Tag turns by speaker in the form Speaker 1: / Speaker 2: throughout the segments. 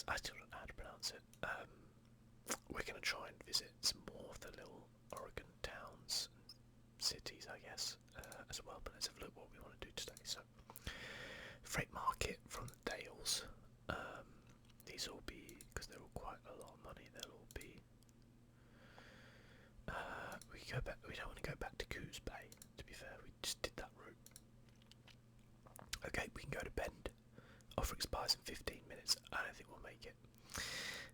Speaker 1: I still don't know how to pronounce it. We're going to try and visit some more of the little Oregon towns and cities, I guess, as well. But let's have a look what we want to do today. So, freight market from the Dales. These will be, because they're all quite a lot of money, they'll all be. We go back. We don't want to go back to Coos Bay. To be fair, we just did that route. Okay, we can go to Bend. Offer expires in 15 minutes. I don't think we'll make it.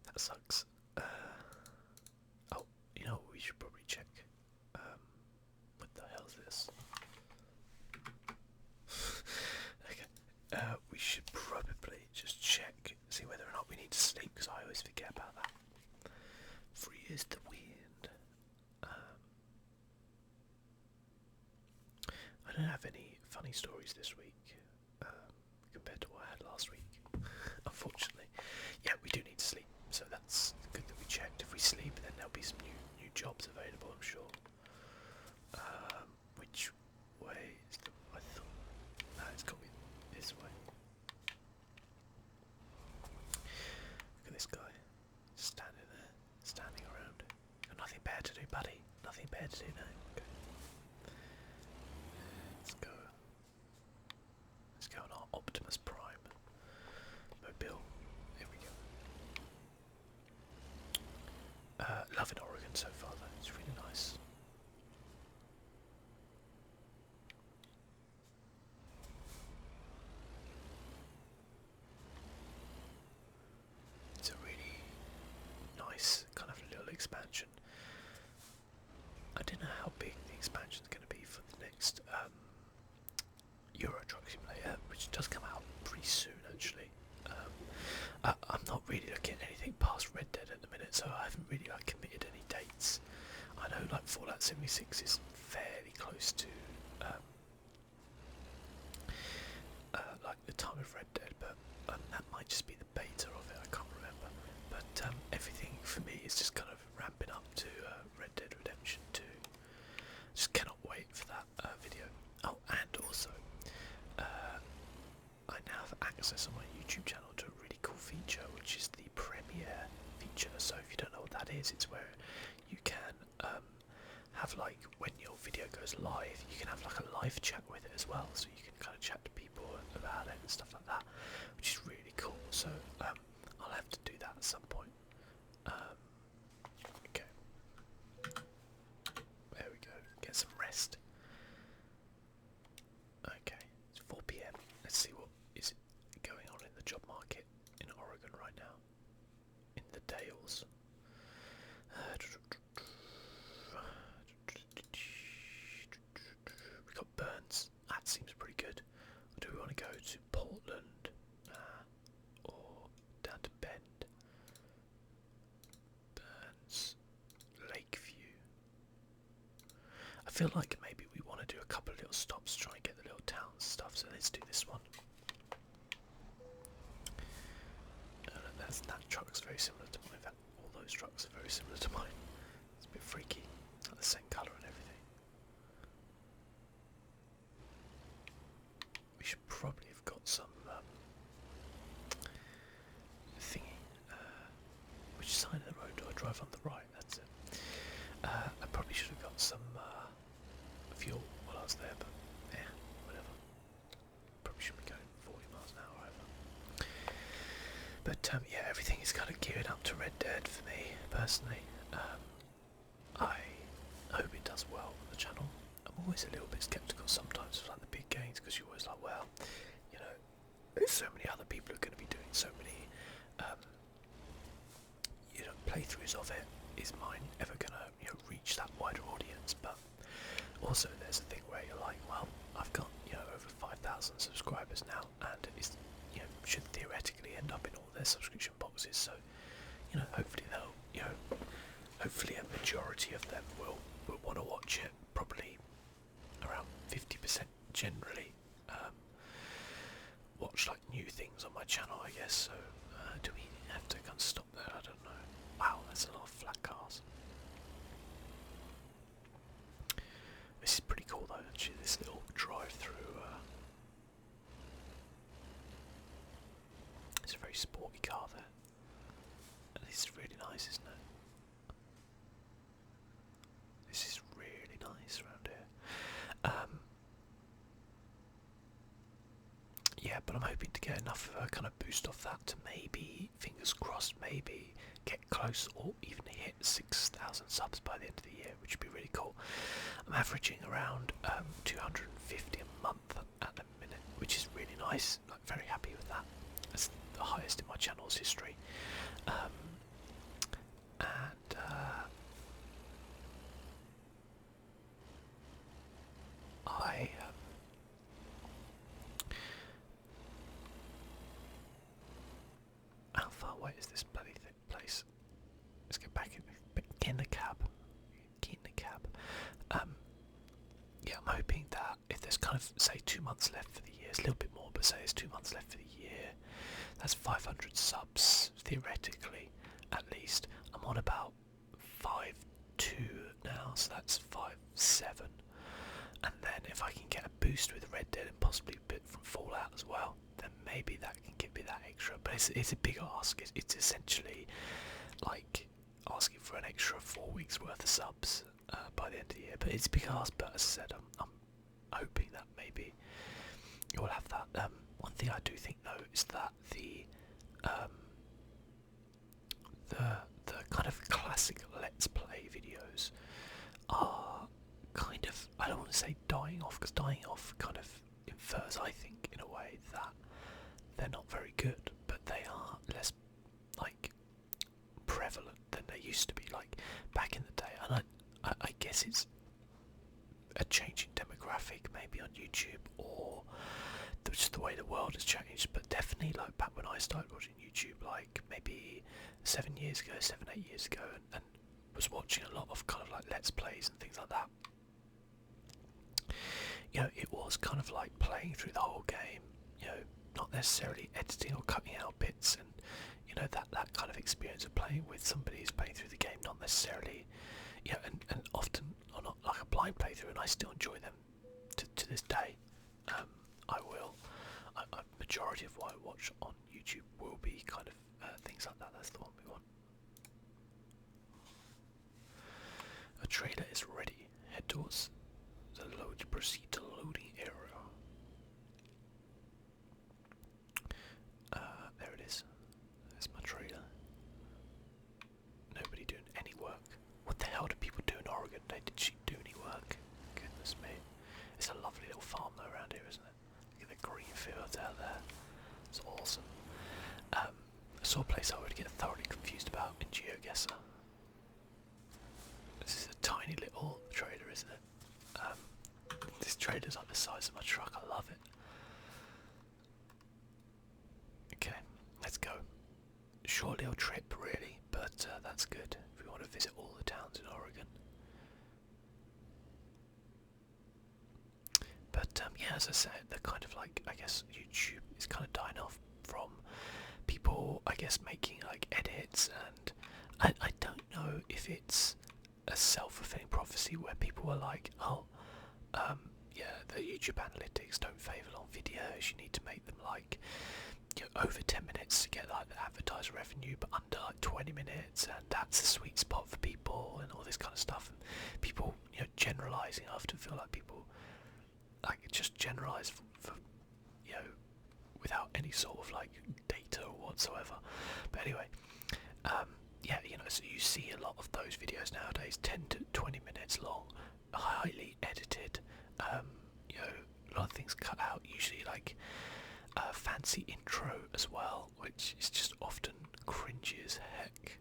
Speaker 1: That sucks. Oh, you know what we should probably check? What the hell is this? Okay. We should probably just check, see whether or not we need to sleep, because I always forget about that. Free is the wind. I don't have any funny stories this week compared to what I had last week, unfortunately. Yeah, we do need to sleep, so that's good that we checked. If we sleep, then there'll be some new jobs available, I'm sure. Which way is the... I thought... No, it's got to be this way. Look at this guy, standing there, standing around. Got nothing better to do, buddy. Nothing better to do now. Okay. Let's go on our Optimus Prime mobile. Here we go. Loving Oregon so far though, it's really nice. It's a really nice kind of little expansion. I don't know how big the expansion is going to be for the next Euro Truck Simulator, which does come out pretty soon actually. I'm not really looking at anything past Red Dead at the minute, so I haven't really committed any dates. I know Fallout 76 is fairly close to the time of Red Dead, but that might just be the beta of it, I can't remember. But everything for me is just kind of ramping up to Red Dead Redemption 2. Just cannot wait for that video. Oh, and also I now have access on my YouTube channel to a really cool feature, which is the premiere feature. So if you don't know what that is, it's where you can have when your video goes live, you can have a live chat with it as well. So you can kind of chat to people about it and stuff like that, which is really cool. So I'll have to do that at some point. Okay. There we go. Get some rest. Okay, it's 4 PM. Let's see what is going on in the job market in Oregon right now. In the Dales. We got Burns. That seems pretty good. Or do we want to go to Portland? Or down to Bend? Burns. Lakeview. I feel like maybe we want to do a couple of little stops, try and get the little towns stuff, so let's do this one. That truck's very similar to mine. In fact, all those trucks are very similar to mine. It's a bit freaky. It's like the same colour and everything. We should probably have got some thingy. Which side of the road do I drive on the right? That's it. I probably should have got some fuel while I was there, but yeah, whatever. Probably should be going 40 miles an hour over. But yeah, everything is kind of geared up to Red Dead for me, personally. I hope it does well on the channel. I'm always a little bit sceptical sometimes for the big games, because you're always like, well, you know, there's so many other people who are going to be doing so many playthroughs of it. Is mine ever going to reach that wider audience? But also there's a thing where you're like, well, I've got over 5,000 subscribers now, and it's should theoretically end up in all their subscription boxes. So hopefully they'll hopefully a majority of them will want to watch it. Probably around 50% generally watch new things on my channel, I guess. So do we have to kind of stop there? I don't know. Wow, that's a lot of flat cars. This is pretty cool though, actually, this little drive-through. It's a very sporty car there. This is really nice, isn't it? This is really nice around here. Yeah, but I'm hoping to get enough of a kind of boost off that to maybe, fingers crossed, maybe get close or even hit 6,000 subs by the end of the year, which would be really cool. I'm averaging around 250 a month at the minute, which is really nice. I'm very happy with that. It's the highest in my channel's history. How far away is this bloody place? Let's get back in the cab. Get in the cab. Yeah, I'm hoping that if there's kind of, say, 2 months left for the year, it's a little bit more, but say there's 2 months left for the year, that's 500 subs, theoretically, at least. I'm on about 5.2 now, so that's 5.7. And then if I can get a boost with Red Dead and possibly a bit from Fallout as well, then maybe that can give me that extra. But it's a big ask. It's essentially like asking for an extra 4 weeks worth of subs by the end of the year. But it's a big ask. But as I said, I'm hoping that maybe you'll have that. One thing I do think though is that the kind of classic Let's Play videos are kind of, I don't want to say dying off, because dying off kind of infers, I think, in a way that they're not very good, but they are less like prevalent than they used to be, like back in the day. And I guess it's a change in demographic maybe on YouTube, or just the way the world has changed. But definitely like back when I started watching YouTube, like maybe 7, 8 years ago, and was watching a lot of kind of like Let's Plays and things like that. You know, it was kind of like playing through the whole game, you know, not necessarily editing or cutting out bits, and you know, that kind of experience of playing with somebody who's playing through the game, not necessarily, you know, and often or not like a blind playthrough, and I still enjoy them to this day. Majority of what I watch on YouTube will be kind of things like that. That's the one we want. A trailer is ready. Head towards the load. Proceed to loading area. There it is. There's my trailer. Nobody doing any work. What the hell do people do in Oregon? Did she do any work? Goodness me. It's a lovely little farm though around here, isn't it? Look at the green fields out there. It's awesome. I saw a place I would get thoroughly confused about in GeoGuessr. This is a tiny little trailer, isn't it? This trailer's like the size of my truck. I love it. Okay, let's go. Short little trip, really, but that's good if we want to visit all the towns in Oregon. But yeah, as I said, the kind of like, I guess YouTube is kind of dying off from people, I guess, making like edits, and I don't know if it's a self-fulfilling prophecy where people are like, oh, yeah, the YouTube analytics don't favour long videos, you need to make them like, you know, over 10 minutes to get like the advertiser revenue, but under like 20 minutes, and that's the sweet spot for people, and all this kind of stuff. And people, you know, generalising. I often feel like people like just generalise for you know, without any sort of like data or whatsoever. But anyway, yeah, you know, so you see a lot of those videos nowadays, 10 to 20 minutes long, highly edited, you know, a lot of things cut out, usually like a fancy intro as well, which is just often cringy as heck.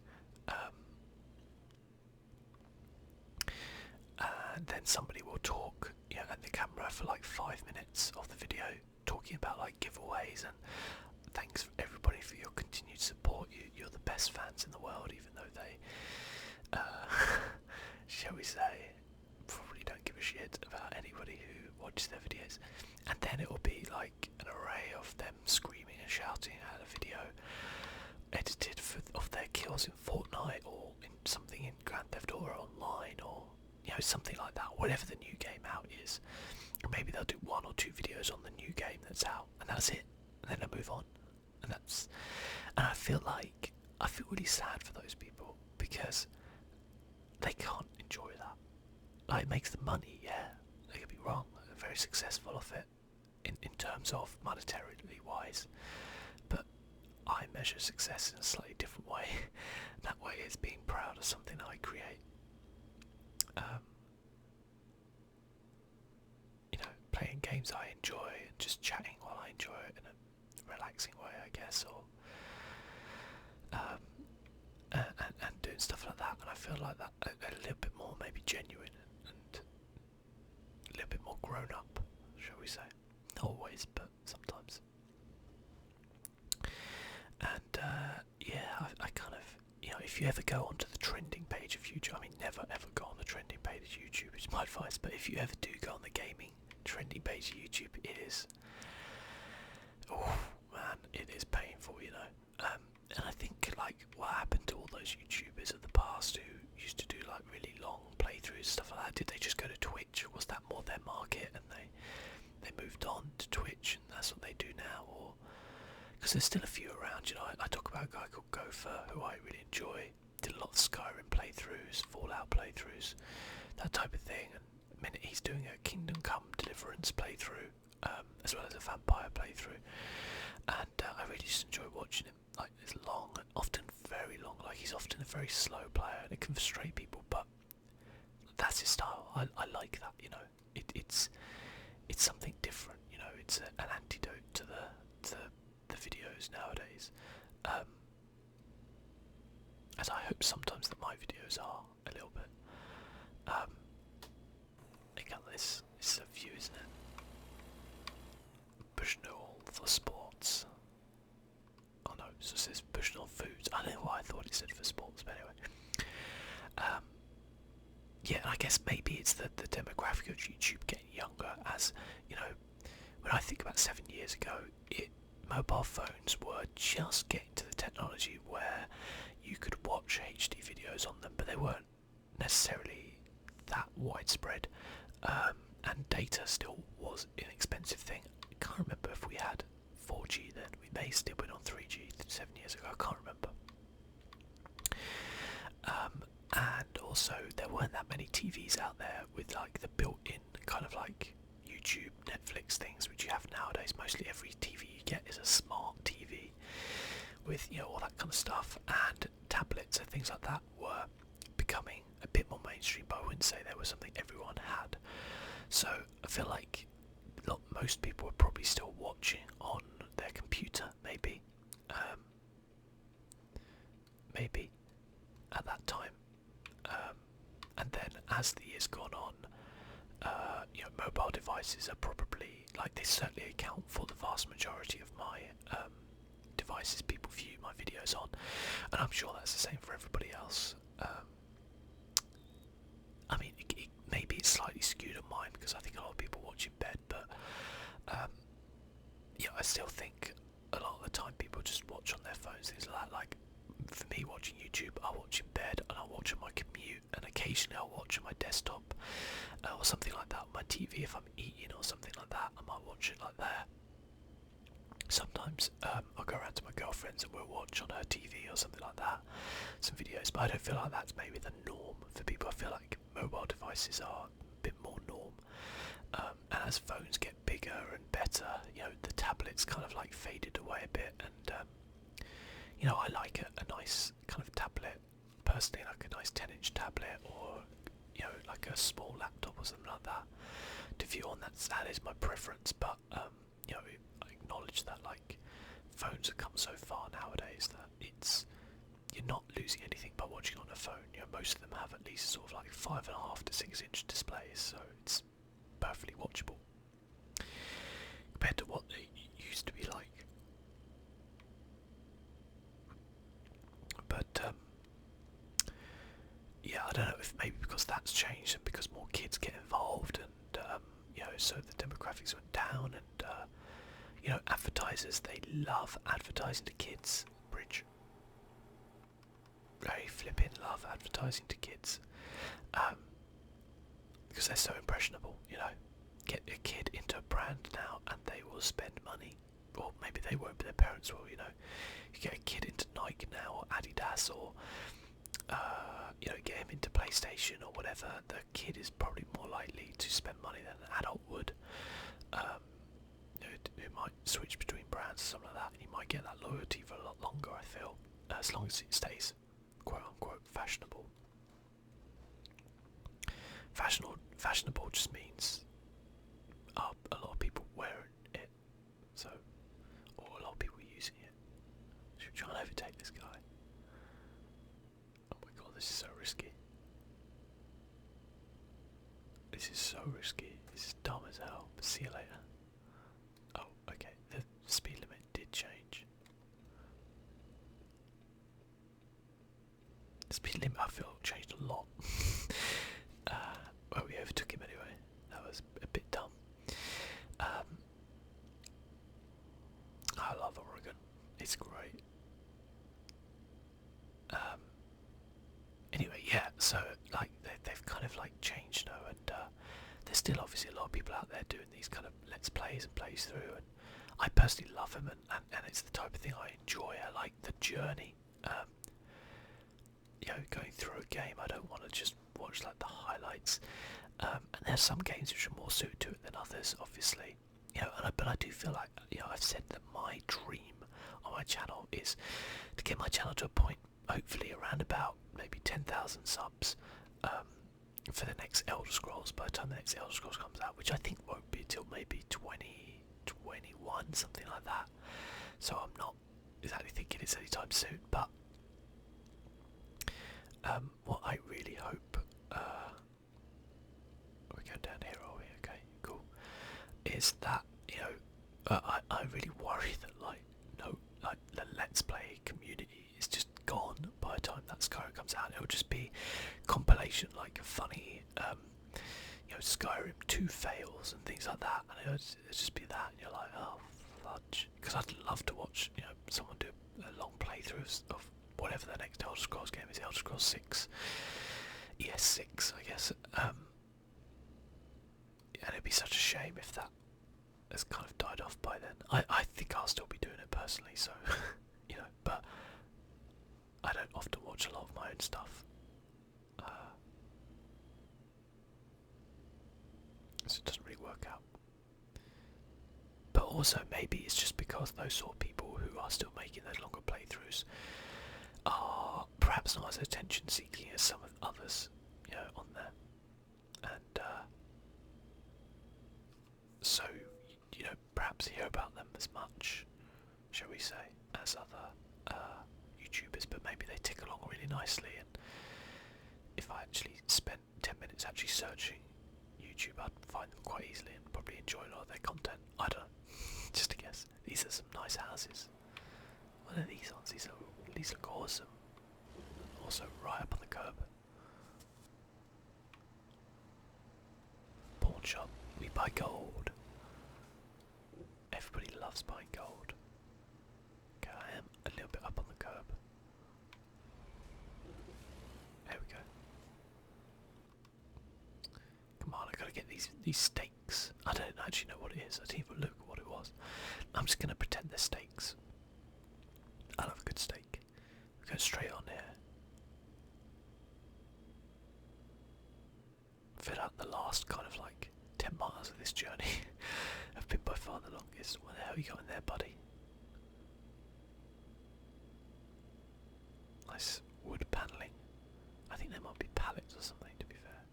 Speaker 1: And then somebody will talk, you know, at the camera for like 5 minutes of the video, talking about like giveaways and thanks everybody for your continued support. You're the best fans in the world, even though they, shall we say, probably don't give a shit about anybody who watches their videos. And then it will be like an array of them screaming and shouting at a video edited of their kills in Fortnite or in something in Grand Theft Auto Online, or you know, something like that, whatever the new game out is. Or maybe they'll do 1 or 2 videos on the new game that's out, and that's it, and then they'll move on. And I feel really sad for those because they can't enjoy that. Like, it makes them money, yeah, they could be wrong, they're very successful off it in terms of monetarily wise, but I measure success in a slightly different way. That way is being proud of something that I create. You know, playing games I enjoy and just chatting while I enjoy it in a relaxing way, I guess, or and doing stuff like that, and I feel like that a little bit more maybe genuine and a little bit more grown up, shall we say. Not always, but sometimes. And yeah, I kind of, you know, if you ever go onto the trending page of YouTube, I mean, never ever go on the trending page of YouTube, is my advice, but if you ever do go on the gaming trending page of YouTube, it is, oh man, it is painful, you know. And I think, like, what happened to all those YouTubers of the past who used to do like really long playthroughs, stuff like that? Did they just go to Twitch, or was that more their market and they moved on to Twitch and that's what they do now? Or because there's still a few around, you know. I talk about a guy called Gopher who I really enjoy. Did a lot of Skyrim playthroughs, Fallout playthroughs, that type of thing. And a minute he's doing a Kingdom Come Deliverance playthrough, as well as a vampire playthrough, and I really just enjoy watching him. Like, it's long, often very long. Like, he's often a very slow player, and it can frustrate people. But that's his style. I like that. You know, it's something different. You know, it's an antidote to the videos nowadays. As I hope sometimes that my videos are a little bit. Look at this. It's a view, isn't it? Bushnell for sports. Oh no, so it says Bushnell Foods. I don't know why I thought it said for sports, but anyway. Yeah, I guess maybe it's the demographic of YouTube getting younger. As you know, when I think about 7 years ago, mobile phones were just getting to the technology where you could watch HD videos on them, but they weren't necessarily that widespread, and data still was an expensive thing. I can't remember if we had 4G then. We may still been on 3G 7 years ago, I can't remember. And also there weren't that many TVs out there with like the built-in kind of like YouTube, Netflix things which you have nowadays. Mostly every TV you get is a smart TV with, you know, all that kind of stuff, and tablets and things like that were becoming a bit more mainstream, but I wouldn't say they were something everyone had. So I feel like most people were probably still watching on their computer, maybe at that time, and then as the years gone on, you know, mobile devices are probably, like, they certainly account for the vast majority of my devices people view my videos on, and I'm sure that's the same for everybody else. I mean, maybe it's slightly skewed on mine because I think a lot of people watch in bed, but yeah, I still think a lot of the time people just watch on their phones, things like that. Like, for me, watching YouTube, I'll watch in bed and I'll watch on my commute, and occasionally I'll watch on my desktop or something like that on my TV if I'm eating or something like that. I might watch it like there. Sometimes I'll go around to my girlfriend's and we'll watch on her TV or something like that, some videos, but I don't feel like that's maybe the norm for people. I feel like mobile devices are a bit more norm, and as phones get bigger and better, you know, the tablets kind of like faded away a bit, and you know, I like a nice kind of tablet personally, like a nice 10-inch tablet, or, you know, like a small laptop or something like that to view on. That is my preference, but you know, I acknowledge that, like, phones have come so far nowadays that you're not losing anything by watching on a phone. You know, most of them have at least sort of like 5.5 to 6-inch displays, so it's perfectly watchable compared to what they used to be like. But yeah, I don't know if maybe because that's changed and because more kids get involved, and you know, so the demographics went down, and you know, advertisers, they love advertising to kids. Bridge. Very flipping love advertising to kids, because they're so impressionable. You know, get a kid into a brand now and they will spend money, or maybe they won't, but their parents will. You know, you get a kid into Nike now, or Adidas, or PlayStation or whatever, the kid is probably more likely to spend money than an adult would. Who might switch between brands or something like that, and you might get that loyalty for a lot longer, I feel, as long as it stays quote unquote fashionable. Fashionable just means a lot of people wearing it, so, or a lot of people using it. Should we try and overtake this guy? Oh my god, this is so risky. This is so risky. This is dumb as hell. But see you later. Oh, okay. The speed limit did change. The speed limit, I feel, changed a lot. Well, we overtook him anyway. That was a bit dumb. I love Oregon. It's great. Anyway, yeah. So like they've kind of like changed now, and there's still obviously a lot of people out there doing these kind of let's plays and plays through, and I personally love them, and it's the type of thing I enjoy. I like the journey. Going through a game, I don't want to just watch like the highlights. And there's some games which are more suited to it than others, obviously. But I do feel like I've said that my dream on my channel is to get my channel to a point, hopefully around about maybe 10,000 subs for the next Elder Scrolls. By the time the next Elder Scrolls comes out, which I think won't be till maybe 2021, something like that. So I'm not exactly thinking it's anytime soon, but what I really hope, we're going down here, are we? Okay, cool. Is that I really worry that the Let's Play community is just gone by the time that Skyrim comes out. It'll just be compilation like funny, Skyrim 2 fails and things like that, and it'll just be that, and you're like, oh fudge, because I'd love to watch someone do a long playthrough of whatever the next Elder Scrolls game is, Elder Scrolls 6, ES6, I guess. And it'd be such a shame if that has kind of died off by then. I think I'll still be doing it personally, so but I don't often watch a lot of my own stuff. So it doesn't really work out. But also maybe it's just because those sort of people who are still making those longer playthroughs are perhaps not as attention seeking as some of others, on there. And so perhaps hear about them as much, shall we say, as other YouTubers, but maybe they tick along really nicely, and if I actually spent 10 minutes actually searching YouTube, I'd find them quite easily and probably enjoy a lot of their content. I don't know, just a guess. These are some nice houses. What are these ones? These look awesome. Also right up on the curb. Pawn shop. We buy gold. Everybody loves buying gold. Okay, I am a little bit up on the curb. There we go. Come on, I gotta get these steaks. I don't actually know what it is. I didn't even look at what it was. I'm just gonna pretend they're steaks. I love a good steak. We go straight on here. Fit out the last kind of like 10 miles of this journey. Have been by far the longest. What the hell are you got in there, buddy? Nice wood panelling. I think there might be pallets or something, to be fair.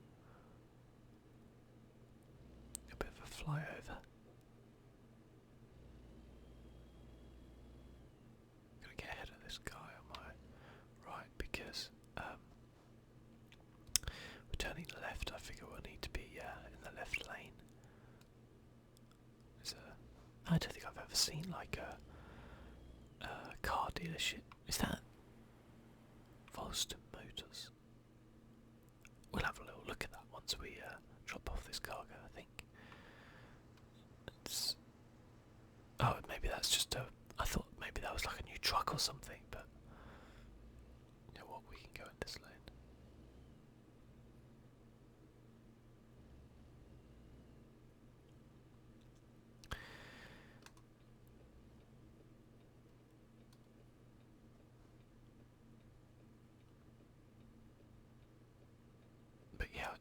Speaker 1: A bit of a flyover. Gotta get ahead of this guy on my right, because we're turning left. I figure we'll need to be in the left lane. I don't think I've ever seen like a car dealership. Is that Volston Motors? We'll have a little look at that once we drop off this cargo, I think. Oh, maybe that's just I thought maybe that was like a new truck or something, but you know what, we can go in this lane.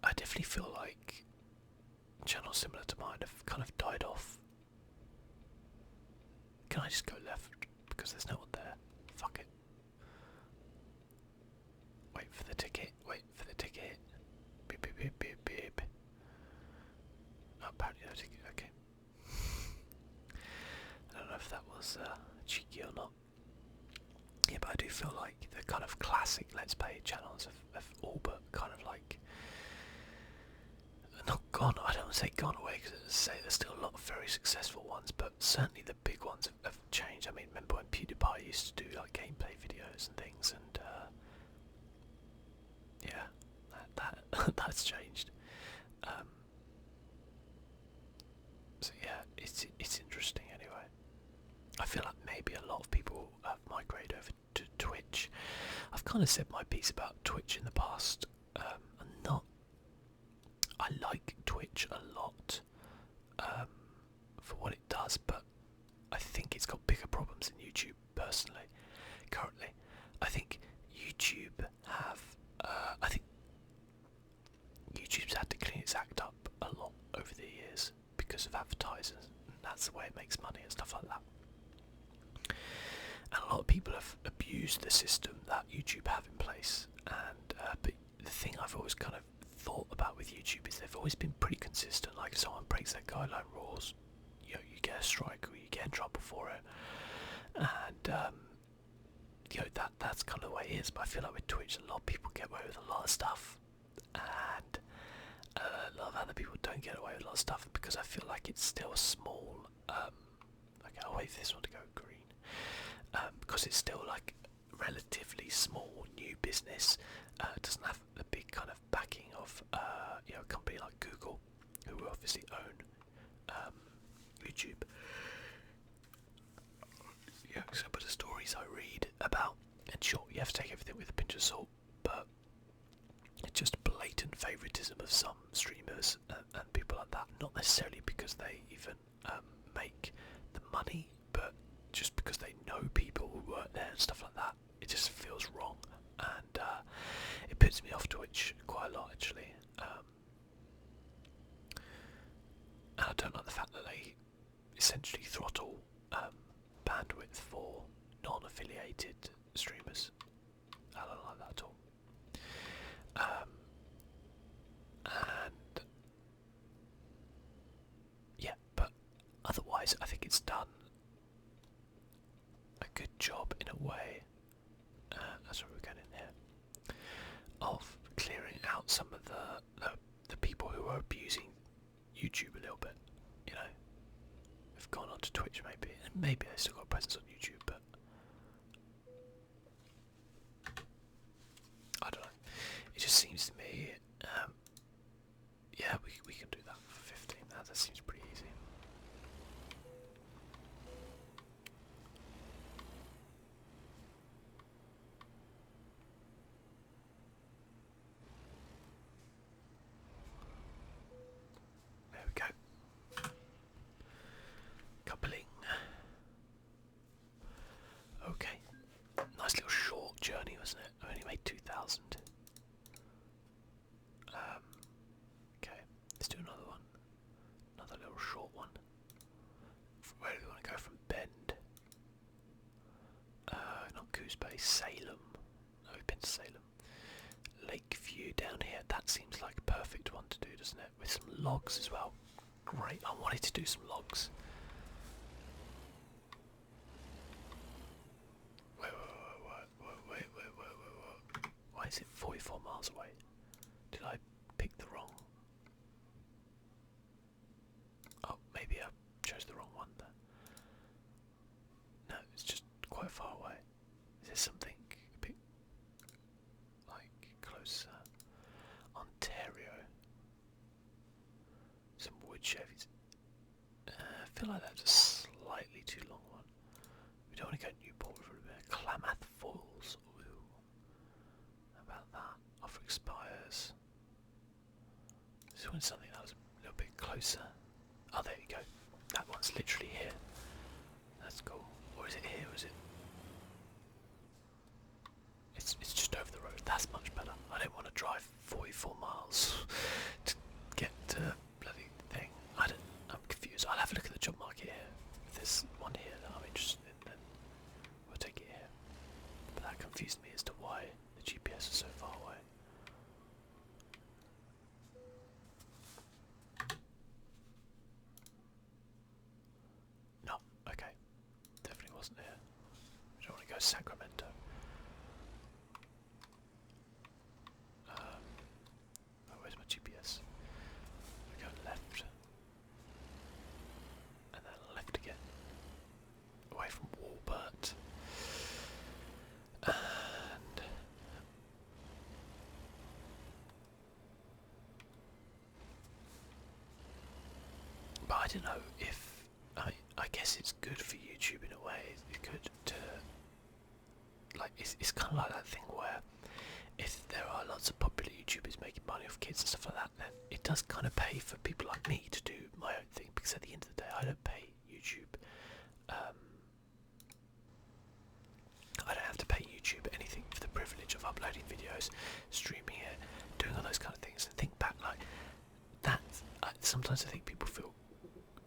Speaker 1: I definitely feel like channels similar to mine have kind of died off. Can I just go left? Because there's no one there. Fuck it. Wait for the ticket. Wait for the ticket. Beep, beep, beep, beep, beep. Oh, apparently no ticket. Okay. I don't know if that was cheeky or not. Yeah, but I do feel like the kind of classic Let's Play channels have all but kind of like not gone. I don't want to say gone away, because as I say, there's still a lot of very successful ones, but certainly the big ones have changed. I mean, remember when PewDiePie used to do like gameplay videos and things, and yeah, that's changed. So yeah, it's interesting anyway. I feel like maybe a lot of people have migrated over to Twitch. I've kind of said my piece about Twitch in the past. I like Twitch a lot for what it does, but I think it's got bigger problems than YouTube personally. Currently, I think YouTube's had to clean its act up a lot over the years because of advertisers, and that's the way it makes money and stuff like that. And a lot of people have abused the system that YouTube have in place, and but the thing I've always kind of thought about with YouTube is they've always been pretty consistent. Like if someone breaks their guideline rules, you get a strike or you get in trouble for it, and that's kind of the way it is. But I feel like with Twitch, a lot of people get away with a lot of stuff, and a lot of other people don't get away with a lot of stuff because I feel like it's still a small. Okay, I'll wait for this one to go green. Because it's still like relatively small new business. It doesn't have the big kind of backing of a company like Google, who obviously own YouTube. Yeah, some of the stories I read about, and sure, you have to take everything with a pinch of salt, but it's just blatant favouritism of some streamers and people like that. Not necessarily because they even make the money, but just because they know people who work there and stuff like that. It just feels wrong, and it puts me off Twitch quite a lot actually. And I don't like the fact that they essentially throttle bandwidth for non-affiliated streamers. I don't like that at all. And yeah, but otherwise I think it's done a good job in a way. That's where we're going in here, of clearing out some of the people who are abusing YouTube a little bit. You know, have gone onto Twitch maybe, and maybe they still got a presence on YouTube, but I don't know. It just seems to me, yeah, we can do that for 15. That seems pretty easy. There we go. Coupling. Okay. Nice little short journey, wasn't it? I only made 2,000. Okay, let's do another one. Another little short one. Where do we want to go from Bend? Not Goose Bay, Salem. Oh, we've been to Salem. Lakeview down here. That seems like a perfect one to do, doesn't it? With some logs as well. Great, I wanted to do some logs. Wait. Why is it 44 miles away? Did I pick the wrong? Oh, maybe I chose the wrong one there. No, it's just quite far away. Is there something a bit like closer? Ontario. Some wood chevies. I feel like that's a slightly too long one. We don't want to go Newport for a bit. Klamath Falls. Ooh. How about that? Offer expires. This one's something that was a little bit closer. Oh, there you go. That one's literally here. That's cool. Or is it here? Or is it? It's just over the road. That's much better. I don't want to drive 44 miles are so far away. No, okay. Definitely wasn't here. I don't want to go Sacramento. Oh, where's my GPS? We go left. And then left again. Away from Walbert. And but I don't know if I guess it's good for YouTube in a way. It's good to like it's kind of like that thing where if there are lots of popular YouTubers making money off kids and stuff like that, then it does kind of pay for people like me to do my own thing, because at the end of the day I don't pay YouTube. I don't have to pay YouTube anything for the privilege of uploading videos, streaming it, doing all those kind of things. And think back like that. Sometimes I think people feel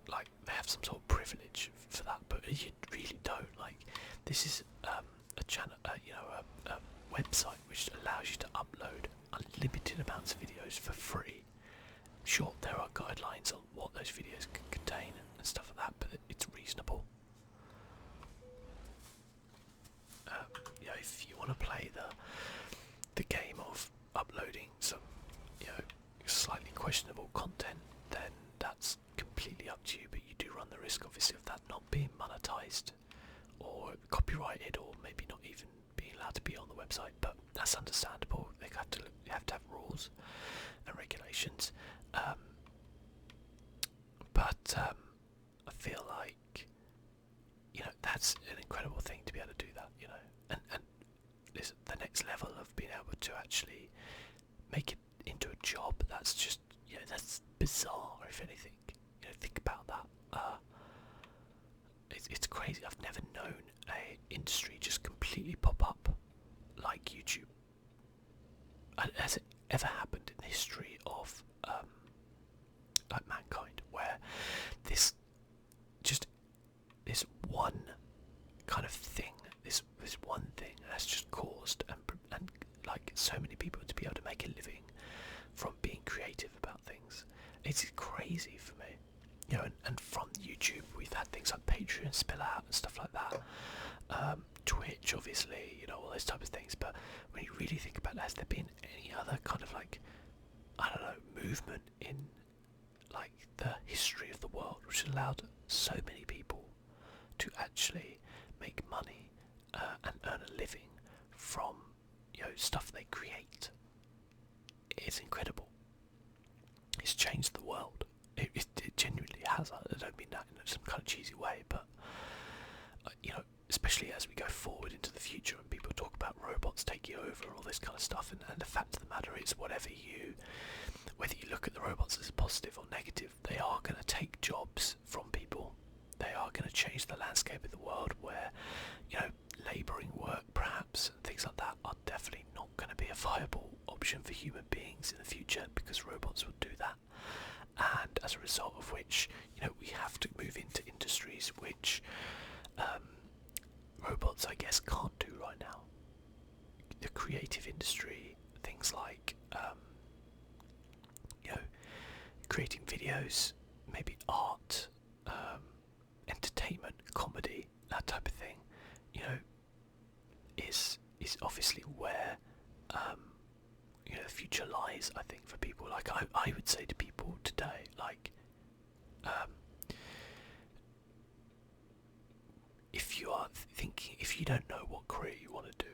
Speaker 1: like they have some sort of privilege for that, but you really don't. Like, this is a channel, a website which allows you to upload unlimited amounts of videos for free. Sure, there are guidelines on what those videos can contain and stuff like that, but it's reasonable. If you want to play the game of uploading some, slightly questionable content, then that's completely up to you. But you do run the risk, obviously, of that not being monetized or copyrighted, or maybe not even being allowed to be on the website. But that's understandable. You have to have rules and regulations. But I feel like that's an incredible thing to be able to do that. And listen, the next level of being able to actually make it into a job, that's just that's bizarre. If anything, think about that. It's crazy. I've never known a industry just completely pop up like YouTube. Has it ever happened in the history of like mankind, where this one kind of thing, this one thing has just caused and like so many people to be able to make a living from being creative about things? It's crazy for me. And from YouTube we've had things like Patreon, Spill Out and stuff like that. Twitch, obviously, all those types of things. But when you really think about it, has there been any other kind of like, I don't know, movement in like the history of the world which allowed so many people to actually make money and earn a living from stuff they create? It's incredible. It's changed the world. It genuinely has. I don't mean that in some kind of cheesy way, but especially as we go forward into the future and people talk about robots taking over and all this kind of stuff, and the fact of the matter is, whether you look at the robots as positive or negative, they are going to take jobs from people. They are going to change the landscape of the world, where labouring work perhaps and things like that are definitely not going to be a viable option for human beings in the future, because robots will do that. And as a result of which, we have to move into industries which robots, I guess, can't do right now. The creative industry, things like creating videos, maybe art, entertainment, comedy, that type of thing, is obviously where the future lies, I think, for people. Like, I would say to people today, like, if you are thinking, if you don't know what career you want to do,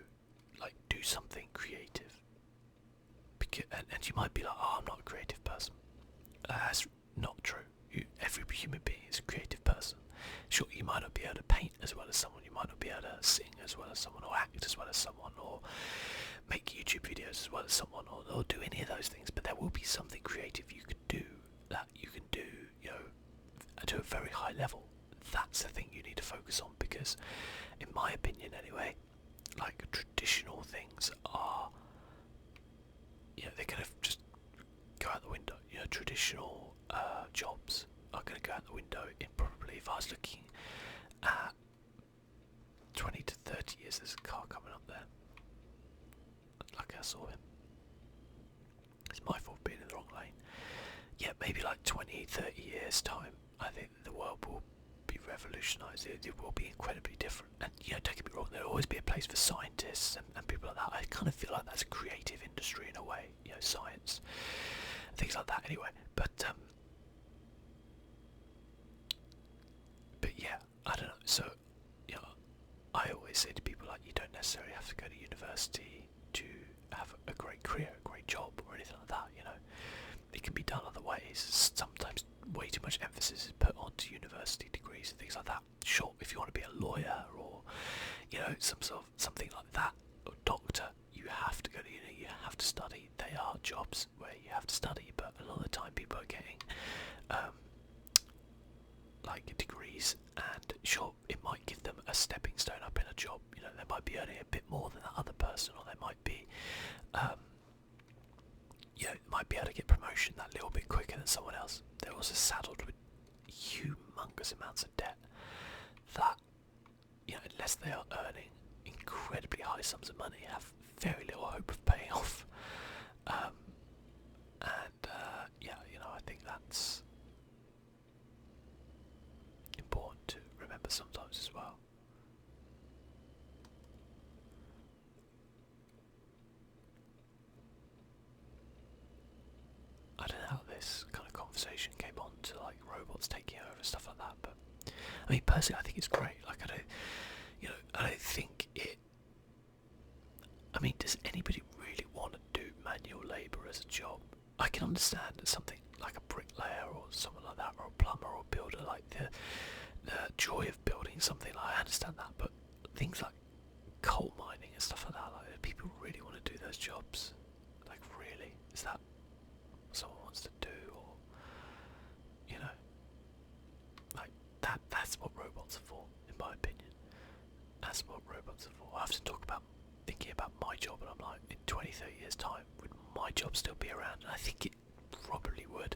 Speaker 1: like, do something creative. And you might be like, oh, I'm not a creative person. That's not true. Every human being is a creative person. Sure, you might not be able to paint as well as someone, you might not be able to sing as well as someone, or act as well as someone, or make YouTube videos as well as someone, or do any of those things, but there will be something creative you can do, that you can do, to a very high level. That's the thing you need to focus on, because, in my opinion anyway, like, traditional things are, they're going to just go out the window. Traditional jobs are going to go out the window in probably, if I was looking at 20 to 30 years, there's a car coming up there. Like a saw him. It's my fault being in the wrong lane. Yeah, maybe like 20, 30 years time, I think the world will be revolutionised. It will be incredibly different. And don't get me wrong, there'll always be a place for scientists and people like that. I kind of feel like that's a creative industry in a way, science, things like that. Anyway, but yeah, I don't know. So, I always say to people, like, you don't necessarily have to go to university to have a great career, a great job, or anything like that. It can be done other ways. Sometimes way too much emphasis is put onto university degrees and things like that. Sure, if you want to be a lawyer or something like that, or doctor, you have to go to uni. You have to study. They are jobs where you have to study, but a lot of the time people are getting like degrees, and sure, it might give them a stepping stone up in a job. They might be earning a bit more than that other person, or they might be might be able to get promotion that little bit quicker than someone else. They're also saddled with humongous amounts of debt that, unless they are earning incredibly high sums of money, have very little hope of paying off. I think that's important to remember sometimes as well. I don't know how this kind of conversation came on to like robots taking over and stuff like that, but I mean, personally, I think it's great. Like, I don't think it. I mean, does anybody really want to do manual labour as a job? I can understand that something like a bricklayer or someone like that, or a plumber or a builder, like the joy of building something. Like, I understand that, but things like coal mining and stuff like that, like, do people really want to do those jobs? Like, really, is that what someone wants to do? Or like that's what robots are for, in my opinion. That's what robots are for. I often talk about thinking about my job, and I'm like, in 20, 30 years time, would my job still be around? And I think it probably would.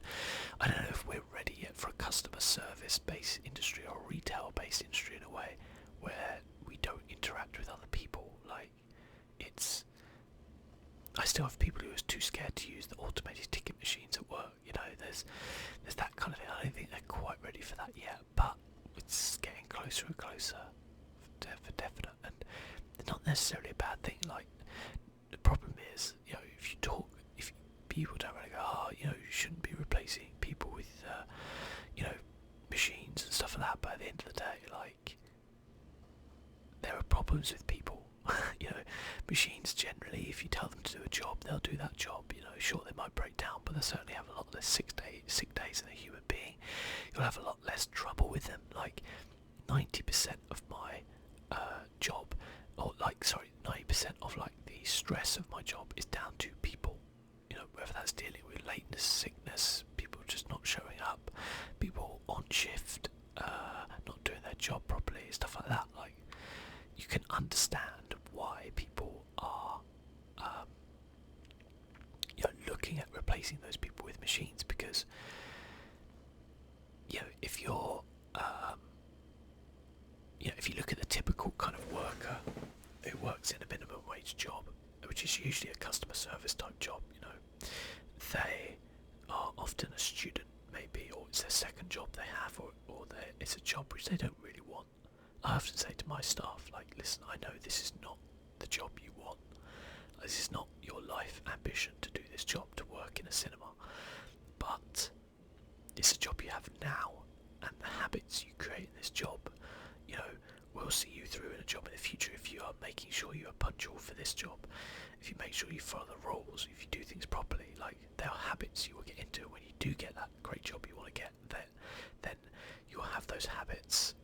Speaker 1: I don't know if we're ready yet for a customer service based industry or a retail based industry in a way where we don't interact with other people. Like, I still have people who are too scared to use the automated ticket machines at work. There's that kind of thing. I don't think they're quite ready for that yet, but it's getting closer and closer for definite. And it's not necessarily a bad thing. Like, the problem is, if people don't really go, you shouldn't be replacing people with, machines and stuff like that. But at the end of the day, like, there are problems with people. Machines generally, if you tell them to do a job, they'll do that job. Sure, they might break down, but they'll certainly have a lot less sick days than a human being. You'll have a lot less trouble with them. Like, 90% of my job, 90% of like the stress of my job is down to people. Whether that's dealing with lateness, sickness, people just not showing up, people on shift, not doing their job properly, stuff like that. Like, you can understand why people are looking at replacing those people with machines, because if you're if you look at the typical kind of worker who works in a minimum wage job, which is usually a customer service type job, they are often a student maybe, or it's their second job they have, or it's a job which they don't really want. I often say to my staff, like, listen, I know this is not the job you want. This is not your life ambition to do this job, to work in a cinema. But it's a job you have now, and the habits you create in this job, will see you through in a job in the future if you are making sure you are punctual for this job. If you make sure you follow the rules, if you do things properly, like, there are habits you will get into when you do get that great job you want to get. Then you'll have those habits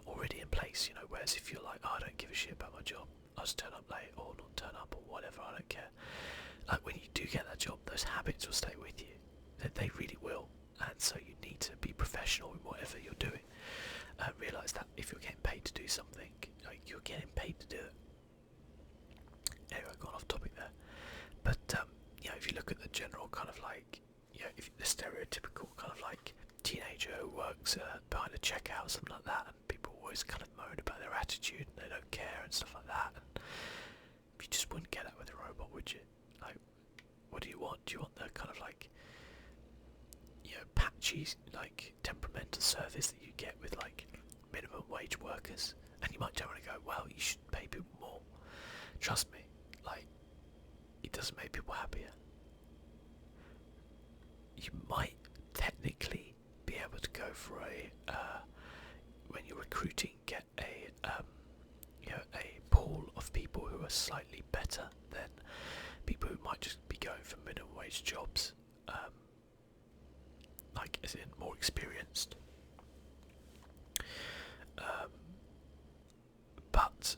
Speaker 1: already in place. Whereas if you're like, oh, I don't give a shit about my job, I'll just turn up late or not turn up or whatever, I don't care. Like, when you do get that job, those habits will stay with you. They really will. And so you need to be professional in whatever you're doing. Realise that if you're getting paid to do something, like, you're getting paid to do it. Anyway, I've gone off topic there. But if you look at the general kind of like, if the stereotypical kind of like teenager who works behind a checkout, something like that, and people always kind of moan about their attitude and they don't care and stuff like that. And you just wouldn't get that with a robot, would you? bitchy, like temperamental service that you get with like minimum wage workers, and you might turn around and go, well, you should pay people more. Trust me, like, it doesn't make people happier. You might technically be able to go for a when you're recruiting, get a a pool of people who are slightly better than people who might just be going for minimum wage jobs, like as in more experienced. But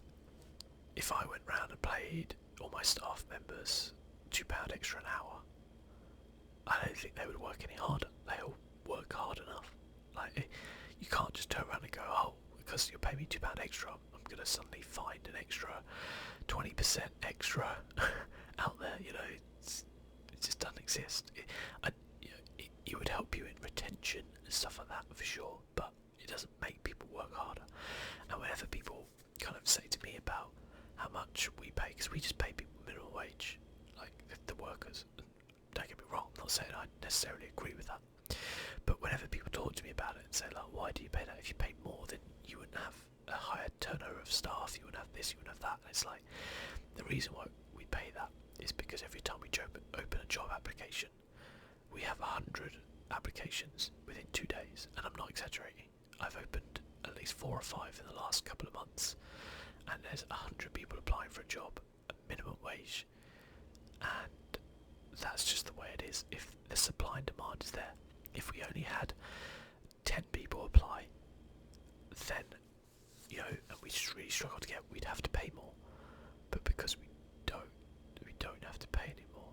Speaker 1: if I went round and paid all my staff members £2 extra an hour, I don't think they would work any harder. They all work hard enough. Like, you can't just turn around and go, oh, because you're paying me £2 extra, I'm going to suddenly find an extra 20% extra out there. You know, it just doesn't exist. It would help you in retention and stuff like that for sure, but it doesn't make people work harder. And whenever people kind of say to me about how much we pay, because we just pay people minimum wage, like the workers. Don't get me wrong, I'm not saying I necessarily agree with that, but whenever people talk to me about it and say, like, why do you pay that? If you paid more, then you wouldn't have a higher turnover of staff, you wouldn't have this, you wouldn't have that. And it's like, the reason why we pay that is because every time we open a job application, we have 100 applications within 2 days, and I'm not exaggerating. I've opened at least 4 or 5 in the last couple of months, and there's 100 people applying for a job at minimum wage, and that's just the way it is. If the supply and demand is there, if we only had 10 people apply, then, you know, and we really struggle to get, we'd have to pay more. But because we don't have to pay anymore.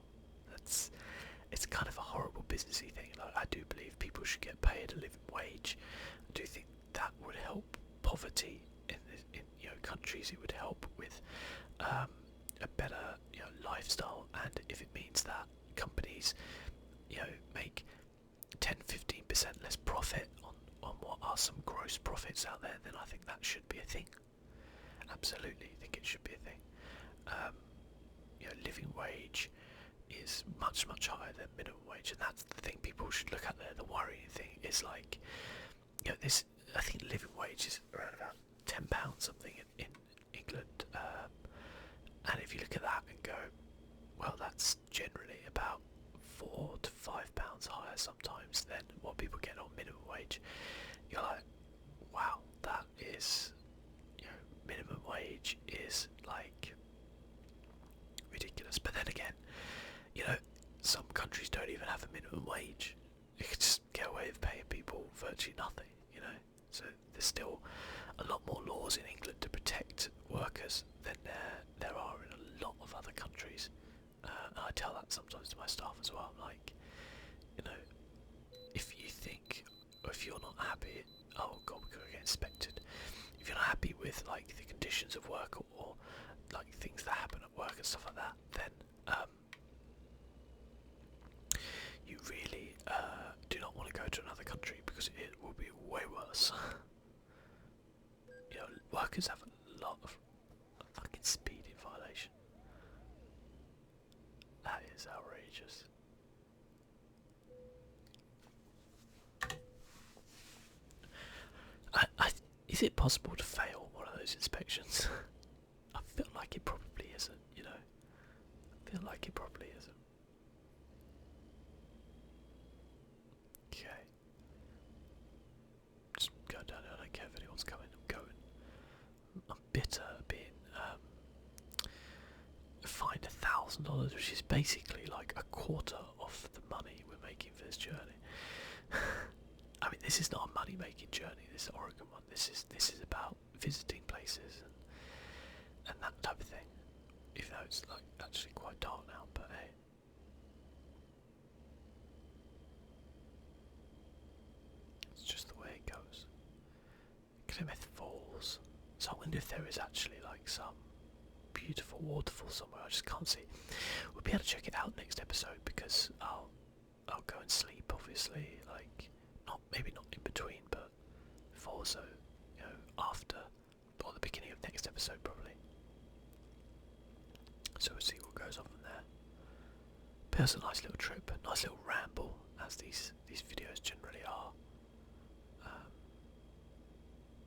Speaker 1: It's kind of a horrible businessy thing. Like, I do believe people should get paid a living wage. I do think that would help poverty in countries. It would help with a better lifestyle, and if it means that companies make 10-15% less profit on what are some gross profits out there, then I think that should be a thing. Absolutely think it should be a thing. Living wage is much higher than minimum wage, and that's the thing people should look at there. The worrying thing is, like, this, I think living wage is around about £10 something in England, and if you look at that and go, well, that's generally about £4 to £5 higher sometimes than what people get on minimum wage. You're like, wow, that is, minimum wage is like ridiculous. But then again, some countries don't even have a minimum wage. You can just get away with paying people virtually nothing, So there's still a lot more laws in England to protect workers than there are in a lot of other countries. And I tell that sometimes to my staff as well. I'm like, if you think, or if you're not happy, oh god, we're going to get inspected. If you're not happy with, like, the conditions of work or like things that happen at work and stuff like that, then you really do not want to go to another country, because it will be way worse. Workers have a lot of fucking speeding violation. That is outrageous. Is it possible to fail one of those inspections? I feel like it probably isn't, I feel like it probably isn't. Okay. Just go down there, I don't care if anyone's coming, I'm going. I'm bitter being fined $1,000, which is basically like a quarter of the money we're making for this journey. I mean, this is not a money-making journey, this Oregon one. This is about visiting places and that type of thing. Even though it's like actually quite dark now, but hey. It's just the way it goes. Klamath Falls. So I wonder if there is actually like some beautiful waterfall somewhere. I just can't see. We'll be able to check it out next episode, because I'll go and sleep, obviously, like maybe not in between, but before, so after or the beginning of next episode probably. So we'll see what goes on from there. But it was a nice little trip, a nice little ramble, and as these videos generally are.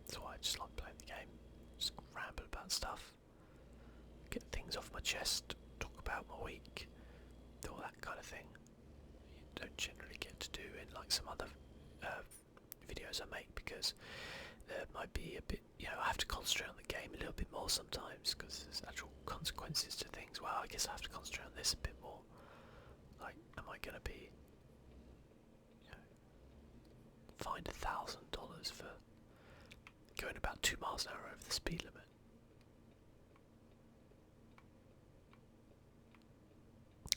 Speaker 1: So I just like playing the game, just ramble about stuff, get things off my chest, talk about my week, do all that kind of thing. You don't generally get to do in like some other videos I make, because there might be a bit, I have to concentrate on the game a little bit more sometimes because there's actual consequences to things. Well, I guess I have to concentrate on this a bit more. Like, am I going to be fined $1,000 for going about 2 miles an hour over the speed limit?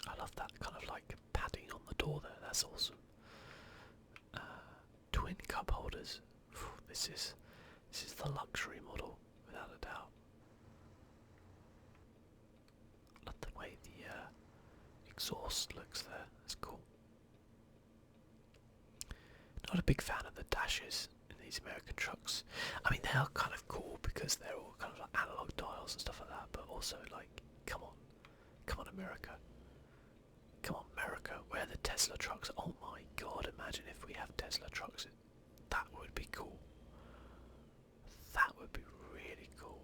Speaker 1: I love that kind of like padding on the door there. That's awesome. Twin cup holders. This is the luxury model, without a doubt. Love the way the exhaust looks there. That's cool. Not a big fan of the dashes in these American trucks. I mean, they are kind of cool because they're all kind of like analog dials and stuff like that, but also like, come on America. Come on, Merica, where are the Tesla trucks? Oh my god, imagine if we have Tesla trucks. That would be cool. That would be really cool.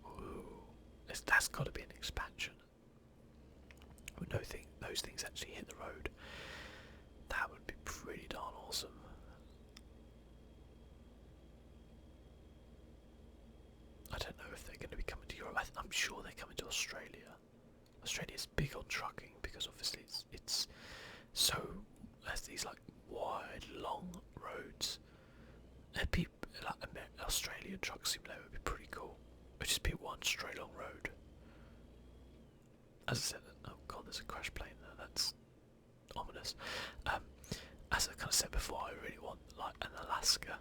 Speaker 1: Ooh. That's got to be an expansion. When those things actually hit the road, that would be pretty darn awesome. I don't know if they're going to be coming to Europe. I'm sure they're coming to Australia. Australia's big on trucking because obviously it's so has these like wide, long roads. And people like Australian truck simulator would be pretty cool. It would just be one straight long road. As I said, oh god, there's a crash plane there. That's ominous. As I kind of said before, I really want like an Alaska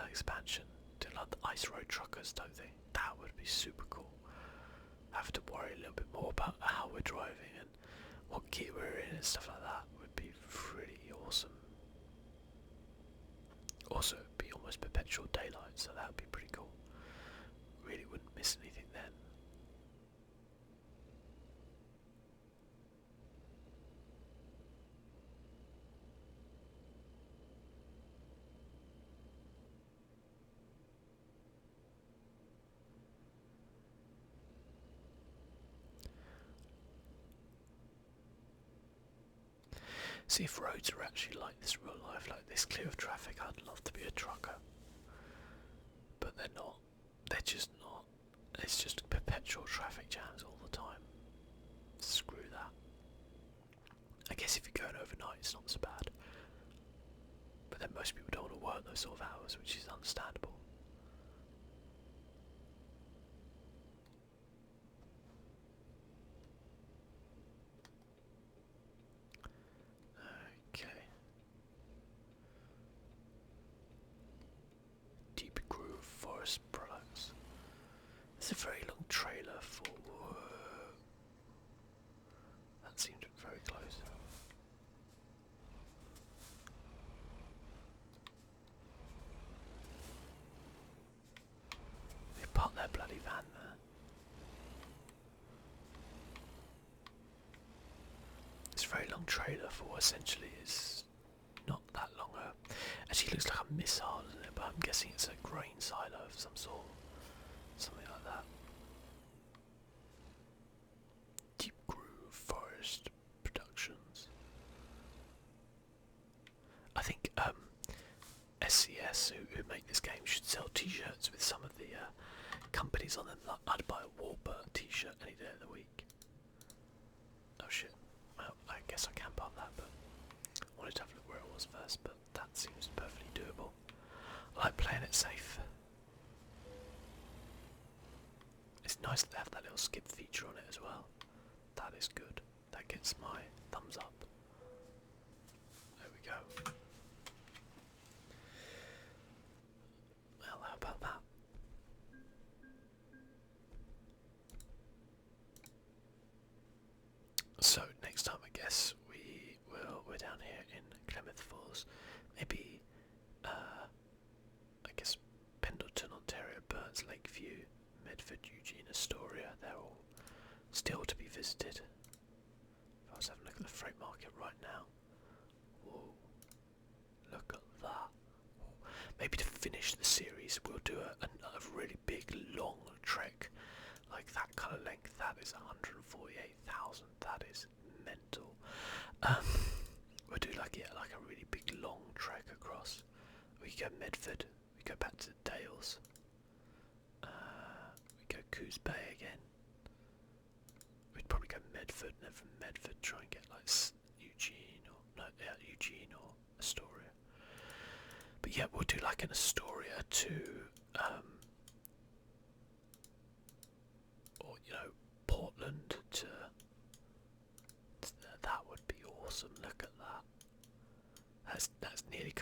Speaker 1: expansion to like the ice road truckers type thing. That would be super cool. Have to worry a little bit more about how we're driving and what gear we're in and stuff like that would be pretty awesome. Also, it'd be almost perpetual daylight, so that would be pretty cool. Really wouldn't miss anything then. See if roads are actually like this real life, like this clear of traffic. I'd love to be a trucker, but they're not. They're just not. It's just perpetual traffic jams all the time. Screw that. I guess if you're going overnight, it's not so bad. But then most people don't want to work those sort of hours, which is understandable. Okay. Deep Groove Forest Products. It's a very long trailer for... That seemed very close. They parked their bloody van there. It's a very long trailer for what essentially is not that long. Actually looks like a missile, doesn't it? But I'm guessing it's a grain silo of some sort. Something like that. Deep Groove Forest Productions. I think SCS, who make this game, should sell t-shirts with some of the companies on them. Like, I'd buy a Warburg t-shirt any day of the week. Oh shit. Well, I guess I can park that, but I wanted to have a look where it was first, but that seems perfectly doable. I like playing it safe. It's nice that they have that little skip feature on it as well. That is good. That gets my thumbs up. There we go. Well, how about that? So next time, I guess we're down here in Klamath Falls. Maybe I guess Pendleton, Ontario, Burns, Lakeview, Medford, Eugene, Astoria. They're all still to be visited. If I was having a look at the freight market right now, Whoa, look at that. Maybe to finish the series, we'll do a really big, long trek, like that kind of length. That is 148,000. That is mental. We'll do like a really big, long trek across. We go Medford. We go back to the Dales. We go Coos Bay again. We'd probably go Medford, and then from Medford try and get like Eugene or Astoria. But yeah, we'll do like an Astoria to, or Portland to. That would be awesome. Look at that. That's nearly